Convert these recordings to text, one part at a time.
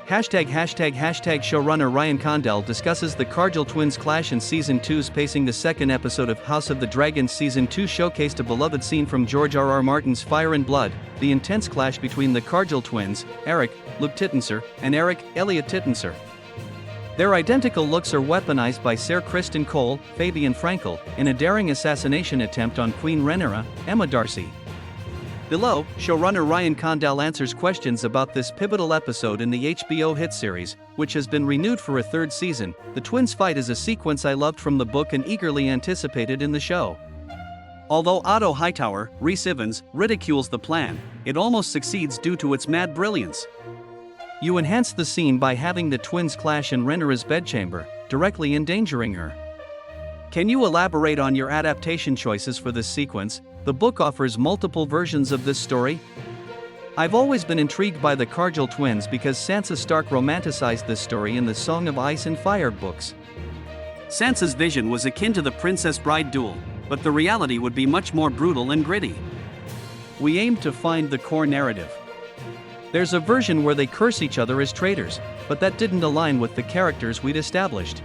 Showrunner Ryan Condell discusses the Cargill twins' clash in Season 2's pacing. The second episode of House of the Dragon Season 2 showcased a beloved scene from George R.R. Martin's Fire and Blood, the intense clash between the Cargill twins, Eric, Luke Tittenser, and Eric, Elliot Tittenser. Their identical looks are weaponized by Sir Criston Cole, Fabian Frankel, in a daring assassination attempt on Queen Rhaenyra, Emma Darcy. Below, showrunner Ryan Condell answers questions about this pivotal episode in the HBO hit series, which has been renewed for a third season. The twins' fight is a sequence I loved from the book and eagerly anticipated in the show. Although Otto Hightower, Rhys Ifans, ridicules the plan, it almost succeeds due to its mad brilliance. You enhance the scene by having the twins clash in Rhaenyra's bedchamber, directly endangering her. Can you elaborate on your adaptation choices for this sequence? The book offers multiple versions of this story. I've always been intrigued by the Cargill twins because Sansa Stark romanticized this story in the Song of Ice and Fire books. Sansa's vision was akin to the Princess Bride duel, but the reality would be much more brutal and gritty. We aimed to find the core narrative. There's a version where they curse each other as traitors, but that didn't align with the characters we'd established.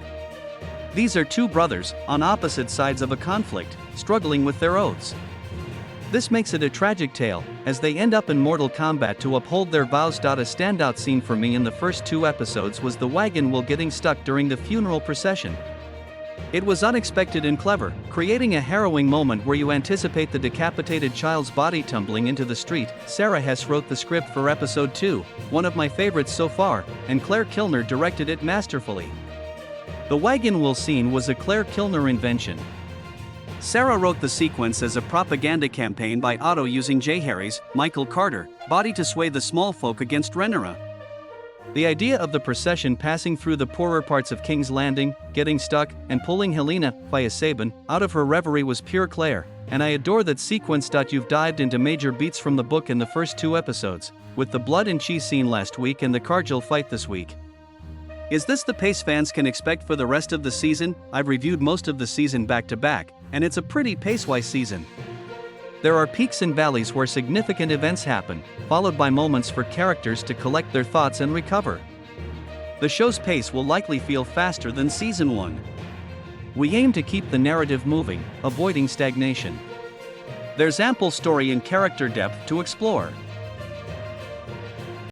These are two brothers, on opposite sides of a conflict, struggling with their oaths. This makes it a tragic tale, as they end up in mortal combat to uphold their vows. A standout scene for me in the first two episodes was the wagon wheel getting stuck during the funeral procession. It was unexpected and clever, creating a harrowing moment where you anticipate the decapitated child's body tumbling into the street. Sarah Hess wrote the script for episode 2, one of my favorites so far, and Claire Kilner directed it masterfully. The wagon wheel scene was a Claire Kilner invention. Sarah wrote the sequence as a propaganda campaign by Otto using J. Harry's, Michael Carter, body to sway the small folk against Rhaenyra. The idea of the procession passing through the poorer parts of King's Landing, getting stuck, and pulling Helena, via Sabin, out of her reverie was pure Claire, and I adore that sequence. You've dived into major beats from the book in the first two episodes, with the blood and cheese scene last week and the Cargill fight this week. Is this the pace fans can expect for the rest of the season? I've reviewed most of the season back to back, and it's a pretty pace-wise season. There are peaks and valleys where significant events happen, followed by moments for characters to collect their thoughts and recover. The show's pace will likely feel faster than Season 1. We aim to keep the narrative moving, avoiding stagnation. There's ample story and character depth to explore.